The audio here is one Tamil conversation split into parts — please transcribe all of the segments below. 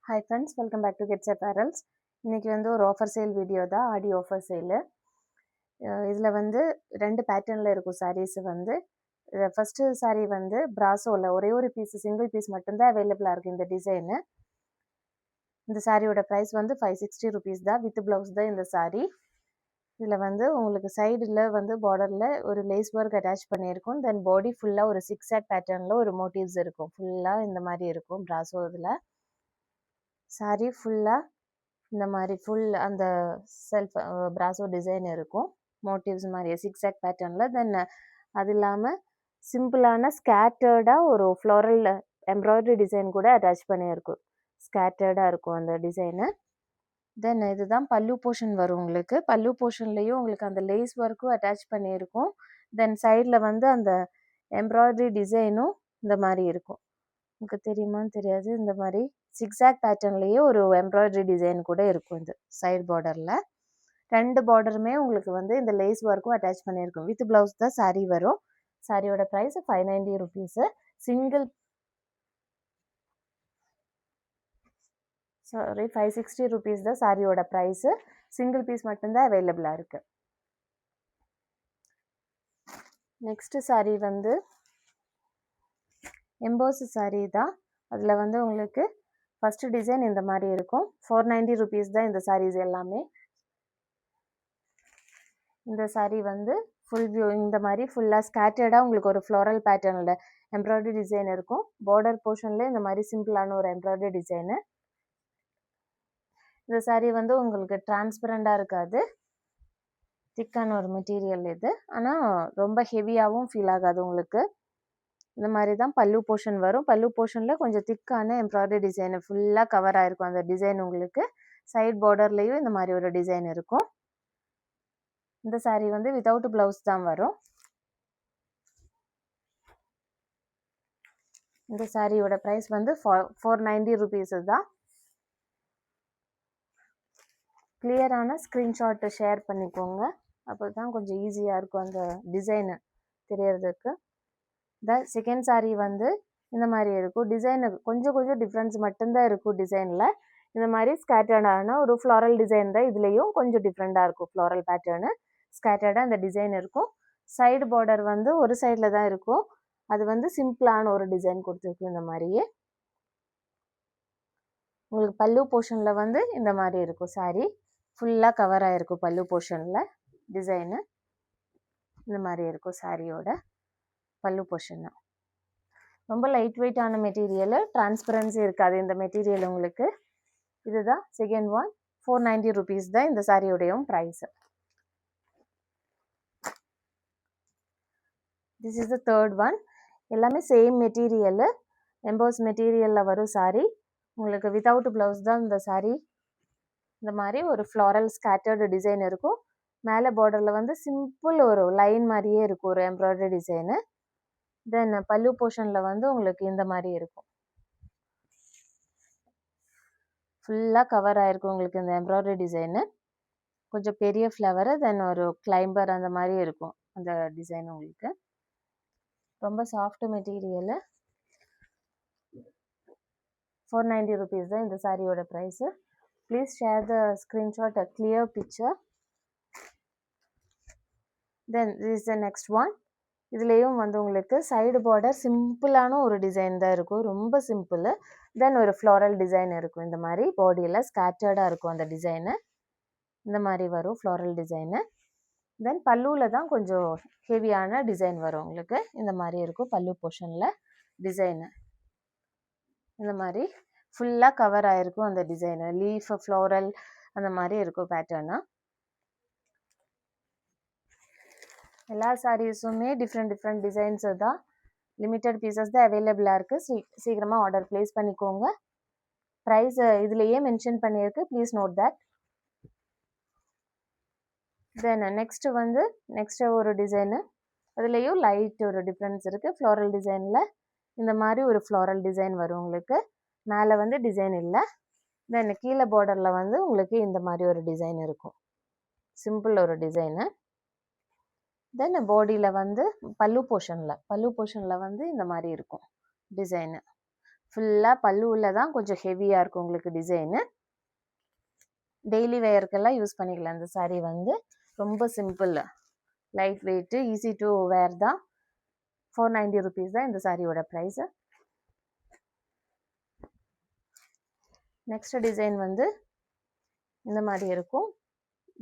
Hi friends, welcome back to Gets Apparels. இன்னைக்கு வந்து ஒரு ஆஃபர் சேல் வீடியோ தான், ஆடி ஆஃபர் சேலு. இதில் வந்து 2 பேட்டர்னில் இருக்கும் சாரீஸ் வந்து. ஃபஸ்ட்டு சாரீ வந்து பிராசோவில் ஒரே ஒரு பீஸ், சிங்கிள் பீஸ் மட்டும்தான் அவைலபிளாக இருக்குது இந்த டிசைனு. இந்த சாரியோட ப்ரைஸ் வந்து 560 rupees தான், வித் ப்ளவுஸ் தான் இந்த சாரீ. இதில் வந்து உங்களுக்கு சைடில் வந்து பார்டரில் ஒரு லேஸ் ஒர்க் அட்டாச் பண்ணியிருக்கும். தென் பாடி ஃபுல்லாக ஒரு சிக்ஸாக் பேட்டர்னில் ஒரு மோட்டிவ்ஸ் இருக்கும். ஃபுல்லாக இந்த மாதிரி இருக்கும் பிராசோ. இதில் சாரீ ஃபுல்லாக இந்த மாதிரி ஃபுல் அந்த செல்ஃப் பிராசோ டிசைன் இருக்கும், மோட்டிவ்ஸ் மாதிரி சிக்ஸாக் பேட்டர்னில். தென் அது இல்லாமல் சிம்பிளான ஸ்கேட்டர்டாக ஒரு ஃப்ளோரல் எம்ப்ராய்டரி டிசைன் கூட அட்டாச் பண்ணியிருக்கும். ஸ்கேட்டர்டாக இருக்கும் அந்த டிசைனு. தென் இதுதான் பல்லு போர்ஷன் வரும் உங்களுக்கு. பல்லு போர்ஷன்லேயும் உங்களுக்கு அந்த லேஸ் ஒர்க்கும் அட்டாச் பண்ணியிருக்கும். தென் சைடில் வந்து அந்த எம்ப்ராய்டரி டிசைனும் இந்த மாதிரி இருக்கும். உங்களுக்கு தெரியுமான்னு தெரியாது, இந்த மாதிரி சிக்ஸாக் பேட்டர்ன்லேயே ஒரு எம்ப்ராய்டரி டிசைன் கூட இருக்கும் இந்த சைடு பார்டரில். 2 பார்டருமே உங்களுக்கு வந்து இந்த லேஸ் ஒர்க்கும் அட்டாச் பண்ணியிருக்கும். வித் ப்ளவுஸ் தான் சாரீ வரும். சாரியோட ப்ரைஸ் 590 rupees. சிங்கிள் 560 rupees தான் சாரியோட ப்ரைஸு. சிங்கிள் பீஸ் மட்டும்தான் அவைலபிளாக இருக்குது. நெக்ஸ்ட் சாரீ வந்து எம்போஸ் சாரீ தான். அதில் வந்து உங்களுக்கு ஃபஸ்ட்டு டிசைன் இந்த மாதிரி இருக்கும். 490 rupees தான் இந்த சாரீஸ் எல்லாமே. இந்த சாரீ வந்து ஃபுல் வியூ இந்த மாதிரி ஃபுல்லாக ஸ்கேட்டர்டாக உங்களுக்கு ஒரு ஃப்ளோரல் பேட்டர்னில் எம்ப்ராய்டரி டிசைன் இருக்கும். பார்டர் போர்ஷனில் இந்த மாதிரி சிம்பிளான ஒரு எம்ப்ராய்டரி டிசைனு. இந்த சாரீ வந்து உங்களுக்கு டிரான்ஸ்பரண்டாக இருக்காது, திக்கான ஒரு மெட்டீரியல் இது. ஆனால் ரொம்ப ஹெவியாகவும் ஃபீல் ஆகாது உங்களுக்கு. இந்த மாதிரி தான் பல்லு போர்ஷன் வரும். பல்லு போர்ஷனில் கொஞ்சம் திக்கான எம்ப்ராய்டரி டிசைனு ஃபுல்லாக கவர் ஆகிருக்கும் அந்த டிசைன் உங்களுக்கு. சைட் பார்டர்லேயும் இந்த மாதிரி ஒரு டிசைன் இருக்கும். இந்த சாரீ வந்து வித்தவுட் ப்ளவுஸ் தான் வரும். இந்த சாரியோட ப்ரைஸ் வந்து 490 rupees தான். கிளியரான ஸ்க்ரீன்ஷாட்டு ஷேர் பண்ணிக்கோங்க, அப்போ தான் கொஞ்சம் ஈஸியாக இருக்கும் அந்த டிசைனு தெரியறதுக்கு. செகண்ட் சாரீ வந்து இந்த மாதிரி இருக்கும். டிசைனு கொஞ்சம் டிஃப்ரென்ஸ் மட்டும்தான் இருக்கும் டிசைனில். இந்த மாதிரி ஸ்கேட்டர்டான ஒரு ஃப்ளாரல் டிசைன் தான் இதுலேயும் கொஞ்சம் டிஃப்ரெண்ட்டாக இருக்கும். ஃப்ளாரல் பேட்டர்னு ஸ்கேட்டர்டாக இந்த டிசைன் இருக்கும். சைடு பார்டர் வந்து ஒரு சைடில் தான் இருக்கும். அது வந்து சிம்பிளான ஒரு டிசைன் கொடுத்துருக்கு. இந்த மாதிரியே உங்களுக்கு பல்லு போர்ஷனில் வந்து இந்த மாதிரி இருக்கும். சாரீ ஃபுல்லாக கவர் ஆகிருக்கும் பல்லு போர்ஷனில் டிசைனு. இந்த மாதிரி இருக்கும் சாரியோட பல்லு போர்ஷன். ரொம்ப லைட் வெயிட்டான மெட்டீரியல், டிரான்ஸ்பரன்சி இருக்காது இந்த மெட்டீரியல் உங்களுக்கு. இதுதான் செகண்ட் ஒன். 490 rupees தான் இந்த சாரியோடையும் price. This is the third one. எல்லாமே சேம் மெட்டீரியலு, எம்போஸ் மெட்டீரியலில் வரும் சாரீ. உங்களுக்கு வித்தவுட் ப்ளவுஸ் தான் இந்த சாரீ. இந்த மாதிரி ஒரு ஃப்ளாரல் ஸ்கேட்டர்டு டிசைன் இருக்கும். மேலே பார்டரில் வந்து சிம்பிள் ஒரு லைன் மாதிரியே இருக்கும், ஒரு எம்ப்ராய்டரி டிசைனு. தென் பல்லு போர்ஷனில் வந்து உங்களுக்கு இந்த மாதிரி இருக்கும். ஃபுல்லாக கவர் ஆகிருக்கும் உங்களுக்கு இந்த எம்ப்ராய்டரி டிசைனு. கொஞ்சம் பெரிய ஃப்ளவரு, தென் ஒரு கிளைம்பர் அந்த மாதிரி இருக்கும் அந்த டிசைன் உங்களுக்கு. ரொம்ப சாஃப்ட் மெட்டீரியலு. 490 rupees தான் இந்த சாரியோட price. Please share the screenshot, a clear picture. Then this is the next one. இதுலேயும் வந்து உங்களுக்கு சைடு பார்டர் சிம்பிளான ஒரு டிசைன் தான் இருக்கும், ரொம்ப சிம்பிள். தென் ஒரு ஃப்ளாரல் டிசைன் இருக்கும். இந்த மாதிரி பாடியில் ஸ்கேட்டர்டாக இருக்கும் அந்த டிசைனு. இந்த மாதிரி வரும் ஃப்ளாரல் டிசைனு. தென் பல்லுவில் தான் கொஞ்சம் ஹெவியான டிசைன் வரும் உங்களுக்கு. இந்த மாதிரி இருக்கும் பல்லு போர்ஷனில் டிசைனு. இந்த மாதிரி ஃபுல்லாக கவர் ஆகிருக்கும் அந்த டிசைனு. லீஃப், ஃப்ளோரல் அந்த மாதிரி இருக்கும் பேட்டர்னா. எல்லா சாரீஸுமே டிஃப்ரெண்ட் டிசைன்ஸு தான். லிமிட்டட் பீசஸ் தான் அவைலபிளாக இருக்குது. சீக்கிரமாக ஆர்டர் ப்ளேஸ் பண்ணிக்கோங்க. ப்ரைஸ் இதுலேயே மென்ஷன் பண்ணியிருக்கு, please note that. Then next ஒரு டிசைனு. அதுலேயும் லைட் ஒரு டிஃப்ரென்ஸ் இருக்குது. ஃப்ளாரல் டிசைனில் இந்த மாதிரி ஒரு ஃப்ளாரல் டிசைன் வரும் உங்களுக்கு. மேலே வந்து டிசைன் இல்லை. தென் கீழே பார்டரில் வந்து உங்களுக்கு இந்த மாதிரி ஒரு டிசைன் இருக்கும், சிம்பிள் ஒரு டிசைனு. தென் பாடியில் வந்து பல்லு போர்ஷனில் வந்து இந்த மாதிரி இருக்கும் டிசைனு. ஃபுல்லாக பல்லுவில் தான் கொஞ்சம் ஹெவியாக இருக்கும் உங்களுக்கு டிசைனு. டெய்லி வேர்க்கெல்லாம் யூஸ் பண்ணிக்கலாம். இந்த சாரீ வந்து ரொம்ப simple, light weight, easy to wear தான். 490 rupees தான் இந்த சாரியோட ப்ரைஸு. நெக்ஸ்ட் டிசைன் வந்து இந்த மாதிரி இருக்கும்.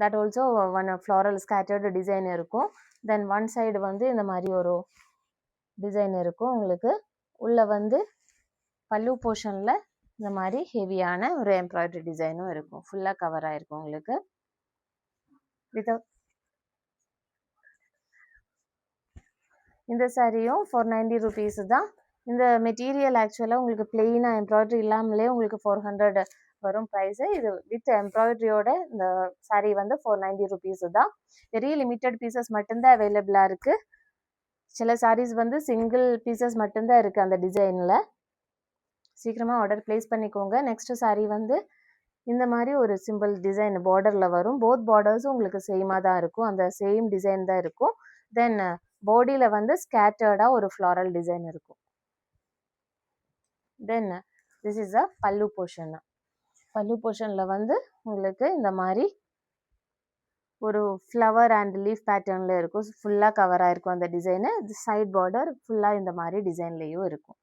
That also one floral scattered design இருக்கும். தென் ஒன் சைடு வந்து இந்த மாதிரி ஒரு டிசைன் இருக்கும் உங்களுக்கு. உள்ளே வந்து பல்லு போர்ஷனில் இந்த மாதிரி ஹெவியான ஒரு எம்ப்ராய்டரி டிசைனும் இருக்கும். ஃபுல்லாக கவர் ஆகிருக்கும் உங்களுக்கு. வித்தவுட் இந்த சாரியும் 490 rupees தான். இந்த மெட்டீரியல் ஆக்சுவலாக உங்களுக்கு பிளெயினாக எம்ப்ராய்டரி இல்லாமலே உங்களுக்கு 400 வரும் ப்ரைஸு. இது வித் எம்ப்ராய்டரியோட இந்த சாரீ வந்து 490 rupees தான். வெரி லிமிட்டட் பீசஸ் மட்டும்தான் அவைலபிளாக இருக்குது. சில சாரீஸ் வந்து சிங்கிள் பீசஸ் மட்டும்தான் இருக்குது அந்த டிசைனில். சீக்கிரமாக ஆர்டர் ப்ளேஸ் பண்ணிக்கோங்க. நெக்ஸ்ட்டு சாரீ வந்து இந்த மாதிரி ஒரு சிம்பிள் டிசைன் பார்டரில் வரும். போத் பார்டர்ஸும் உங்களுக்கு சேமாக தான் இருக்கும், அந்த சேம் டிசைன் தான் இருக்கும். தென் பாடியில் வந்து ஸ்கேட்டர்டாக ஒரு ஃப்ளாரல் டிசைன் இருக்கும். தென் திஸ் இஸ் அ பல்லு போர்ஷன். பல்லு போர்ஷனில் வந்து உங்களுக்கு இந்த மாதிரி ஒரு ஃப்ளவர் அண்ட் லீஃப் பேட்டர்னில் இருக்கும். ஃபுல்லாக கவர் ஆகிருக்கும் அந்த டிசைனு. சைட் பார்டர் ஃபுல்லாக இந்த மாதிரி டிசைன்லேயும் இருக்கும்.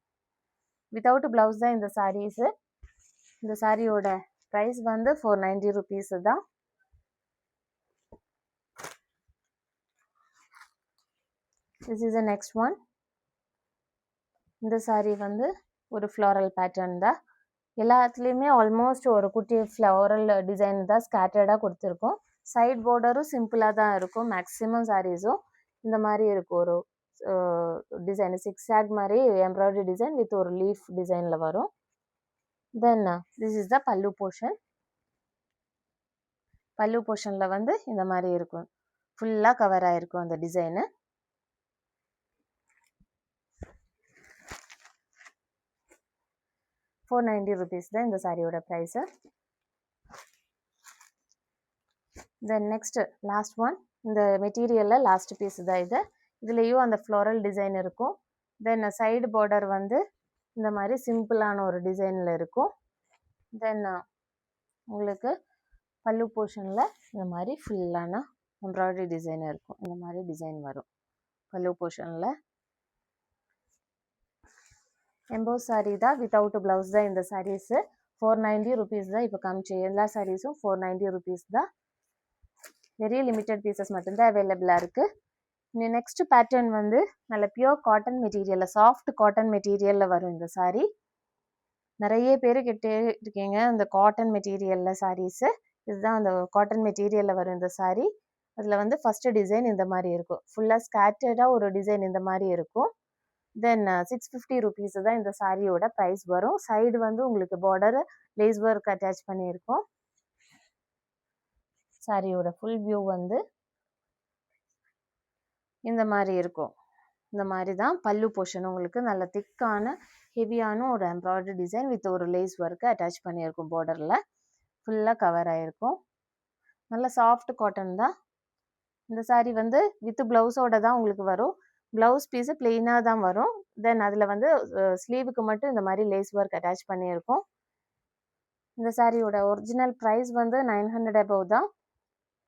வித்தவுட் ப்ளவுஸ் தான் இந்த சாரீஸு. இந்த சாரியோட ப்ரைஸ் வந்து 490 rupees தான். This is the next one. இந்த சாரீ வந்து ஒரு ஃப்ளாரல் பேட்டர்ன் தான். எல்லாத்துலேயுமே ஆல்மோஸ்ட் ஒரு குட்டி ஃப்ளவரல் டிசைன் தான் ஸ்கேட்டர்டாக கொடுத்துருக்கோம். சைட் பார்டரும் சிம்பிளாக தான் இருக்கும். மேக்ஸிமம் சாரீஸும் இந்த மாதிரி இருக்கும். ஒரு டிசைன் சிக்ஸாக் மாதிரி எம்ப்ராய்டரி டிசைன் வித் ஒரு லீஃப் டிசைனில் வரும். தென் திஸ் இஸ் த பல்லு போர்ஷன். பல்லு போர்ஷனில் வந்து இந்த மாதிரி இருக்கும். ஃபுல்லாக கவர் ஆகிருக்கும் அந்த டிசைனு. ₹490 தான் இந்த சாரியோட price. Then next last one. இந்த மெட்டீரியலில் லாஸ்ட் பீஸ் தான் இது. இதுலேயும் அந்த ஃப்ளோரல் டிசைன் இருக்கும். தென் சைடு பார்டர் வந்து இந்த மாதிரி சிம்பிளான ஒரு டிசைனில் இருக்கும். தென் உங்களுக்கு பல்லு போர்ஷனில் இந்த மாதிரி ஃபுல்லான எம்ப்ராய்டரி டிசைன் இருக்கும். இந்த மாதிரி டிசைன் வரும் பல்லு போர்ஷனில். எம்போஸ் சாரீ தான், வித்தவுட் ப்ளவுஸ் தான் இந்த சாரீஸு. 490 rupees தான் இப்போ காமிச்ச எல்லா சாரீஸும் 490 rupees தான். வெரி லிமிட்டட் பீசஸ் மட்டும்தான் அவைலபிளாக இருக்குது. நெக்ஸ்ட் பேட்டர்ன் வந்து நல்ல பியூர் காட்டன் மெட்டீரியலில், சாஃப்ட் காட்டன் மெட்டீரியலில் வரும் இந்த சாரீ. நிறைய பேர் கிட்டே இருக்கீங்க இந்த காட்டன் மெட்டீரியலில் சாரீஸு. இதுதான் அந்த காட்டன் மெட்டீரியலில் வரும் இந்த சாரீ. அதில் வந்து ஃபஸ்ட்டு டிசைன் இந்த மாதிரி இருக்கும். ஃபுல்லாக ஸ்கேட்டர்டாக ஒரு டிசைன் இந்த மாதிரி இருக்கும். தென் 650 rupees தான் இந்த சாரியோட ப்ரைஸ் வரும். சைடு வந்து உங்களுக்கு பார்டர் லேஸ் ஒர்க் அட்டாச் பண்ணியிருக்கோம். சாரியோட ஃபுல் வியூ வந்து இந்த மாதிரி இருக்கும். இந்த மாதிரி தான் பல்லு போர்ஷன். உங்களுக்கு நல்ல திக்கான ஹெவியான ஒரு எம்ப்ராய்டரி டிசைன் வித் ஒரு லேஸ் ஒர்க்கு அட்டாச் பண்ணியிருக்கும். பார்டரில் ஃபுல்லாக கவர் ஆகிருக்கும். நல்ல சாஃப்ட் காட்டன் தான். இந்த சாரீ வந்து வித் ப்ளவுஸோட தான் உங்களுக்கு வரும். ப்ளவுஸ் பீஸு பிளெயினாக தான் வரும். தென் அதில் வந்து ஸ்லீவுக்கு மட்டும் இந்த மாதிரி லேஸ் ஒர்க் அட்டாச் பண்ணியிருக்கோம். இந்த சாரியோட ஒரிஜினல் ப்ரைஸ் வந்து 900 above தான்.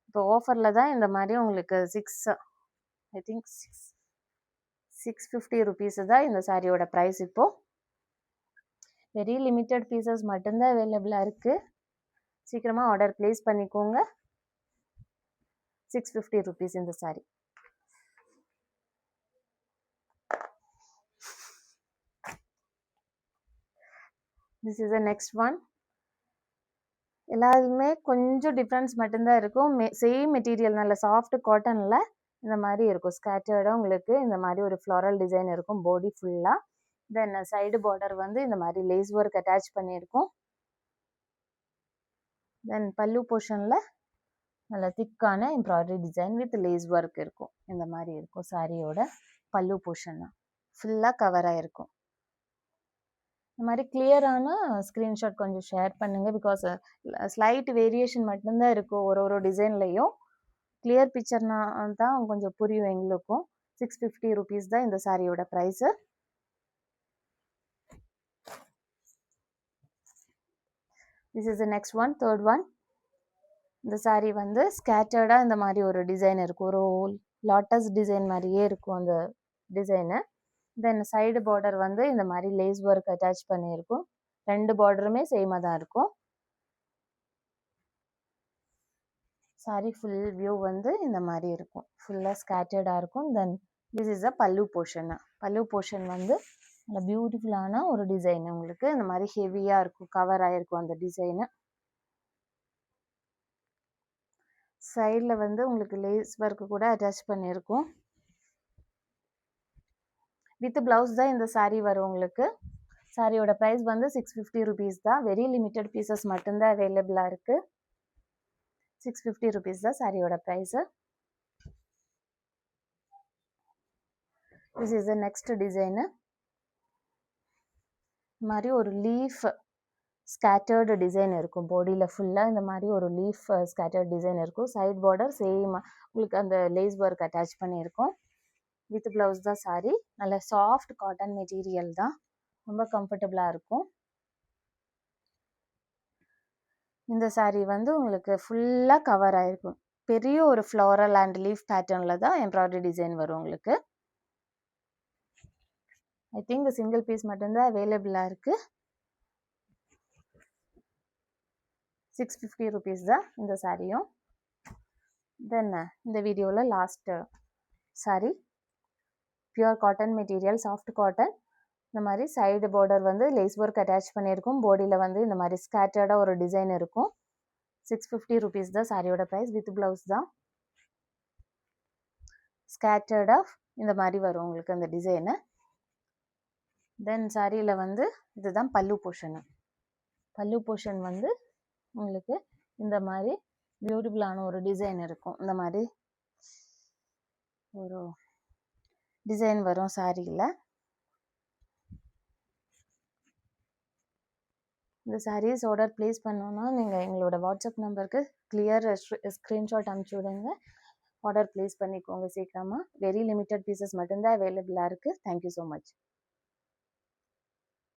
இப்போ ஆஃபரில் தான் இந்த மாதிரி உங்களுக்கு 650 rupees தான் இந்த சாரியோட ப்ரைஸ். இப்போது வெரி லிமிட்டட் பீசஸ் மட்டும்தான் அவைலபிளாக இருக்குது. சீக்கிரமாக ஆர்டர் ப்ளேஸ் பண்ணிக்கோங்க. 650 rupees இந்த sorry. This is the next one. எல்லாருமே கொஞ்சம் டிஃப்ரென்ஸ் மட்டும்தான் இருக்கும். சேம் மெட்டீரியல் நல்ல சாஃப்ட் காட்டனில் இந்த மாதிரி இருக்கும். ஸ்கேட்டர்டாக உங்களுக்கு இந்த மாதிரி ஒரு ஃப்ளாரல் டிசைன் இருக்கும் பாடி ஃபுல்லாக. தென் சைடு பார்டர் வந்து இந்த மாதிரி லேஸ் ஒர்க் அட்டாச் பண்ணியிருக்கும். தென் பல்லு போர்ஷனில் நல்ல திக்கான embroidery design with lace work இருக்கும். இந்த மாதிரி இருக்கும் சாரியோட பல்லு போர்ஷன். ஃபுல்லாக கவர் ஆகிருக்கும். இந்த மாதிரி கிளியரான ஸ்க்ரீன்ஷாட் கொஞ்சம் ஷேர் பண்ணுங்கள். பிகாஸ் ஸ்லைட் வேரியேஷன் மட்டும்தான் இருக்கும் ஒரு டிசைன்லேயும். கிளியர் பிக்சர்னா தான் கொஞ்சம் புரியும் எங்களுக்கும். 650 rupees தான் இந்த சாரியோட price. This is the next one, third one. இந்த saree வந்து ஸ்கேட்டர்டாக இந்த மாதிரி ஒரு டிசைன் இருக்கும், ஒரு லாட்டஸ் டிசைன் மாதிரியே இருக்கும் அந்த டிசைனு. தென் சைடு பார்டர் வந்து இந்த மாதிரி லேஸ் ஒர்க் அட்டாச் பண்ணியிருக்கும். ரெண்டு பார்டருமே சேமாக தான் இருக்கும். saree ஃபுல் வியூ வந்து இந்த மாதிரி இருக்கும், ஃபுல்லாக ஸ்கேட்டர்டாக இருக்கும். தென் திஸ் இஸ் அ பல்லு போர்ஷன். பல்லு போர்ஷன் வந்து நல்ல பியூட்டிஃபுல்லான ஒரு டிசைன், உங்களுக்கு இந்த மாதிரி ஹெவியாக இருக்கும், கவர் ஆகிருக்கும் அந்த டிசைனு. சைடில் வந்து உங்களுக்கு லேஸ் ஒர்க்கு கூட அட்டாச் பண்ணியிருக்கும். வித் ப்ளவுஸ் தான் இந்த saree வரும் உங்களுக்கு. சாரியோட ப்ரைஸ் வந்து 650 rupees தான். வெரி லிமிட்டட் பீசஸ் மட்டும்தான் அவைலபிளாக இருக்குது. 650 rupees தான் சாரியோட price. This is the next design. இந்த மாதிரி ஒரு லீஃப் ஸ்கேட்டர்டு டிசைன் இருக்கும், பாடியில் ஃபுல்லாக இந்த மாதிரி ஒரு லீஃப் ஸ்கேட்டர்ட் டிசைன் இருக்கும். சைட் பார்டர் சேம் உங்களுக்கு அந்த லேஸ் ஒர்க் அட்டாச் பண்ணியிருக்கும். வித் ப்ளவுஸ் தான் சாரி. நல்ல சாஃப்ட் காட்டன் மெட்டீரியல் தான், ரொம்ப கம்ஃபர்டபுளாக இருக்கும். இந்த saree வந்து உங்களுக்கு ஃபுல்லாக கவர் ஆகிருக்கும். பெரிய ஒரு ஃப்ளாரல் அண்ட் லீஃப் பேட்டர்னில் தான் எம்ப்ராய்டரி டிசைன் வரும் உங்களுக்கு. ஐ திங்க் சிங்கிள் பீஸ் மட்டும்தான் அவைலபிளாக இருக்குது. 650 rupees தான் இந்த சாரியும். தென் இந்த வீடியோவில் last saree pure cotton material, soft cotton. இந்த மாதிரி சைடு பார்டர் வந்து லேஸ் ஒர்க் அட்டாச் பண்ணியிருக்கும். பாடியில் வந்து இந்த மாதிரி ஸ்கேட்டர்டாக ஒரு டிசைன் இருக்கும். 650 rupees தான் சாரியோட ப்ரைஸ். வித் ப்ளவுஸ் தான் ஸ்கேட்டர்டாக இந்த மாதிரி வரும் உங்களுக்கு அந்த டிசைனு. தென் சாரியில் வந்து இதுதான் பல்லு போர்ஷனு. பல்லு போர்ஷன் வந்து உங்களுக்கு இந்த மாதிரி பியூட்டிஃபுல்லான ஒரு டிசைன் இருக்கும். இந்த மாதிரி ஒரு டிசைன் வரும் சாரியில். இந்த சாரீஸ் ஆர்டர் ப்ளேஸ் பண்ணோன்னா நீங்கள் எங்களோட வாட்ஸ்அப் நம்பருக்கு கிளியர் ஸ்க்ரீன்ஷாட் அனுப்பிச்சி விடுங்க. ஆர்டர் ப்ளேஸ் பண்ணிக்கோங்க சீக்கிரமாக. வெரி லிமிட்டட் பீசஸ் மட்டும்தான் அவைலபிளாக இருக்குது. Thank you so much.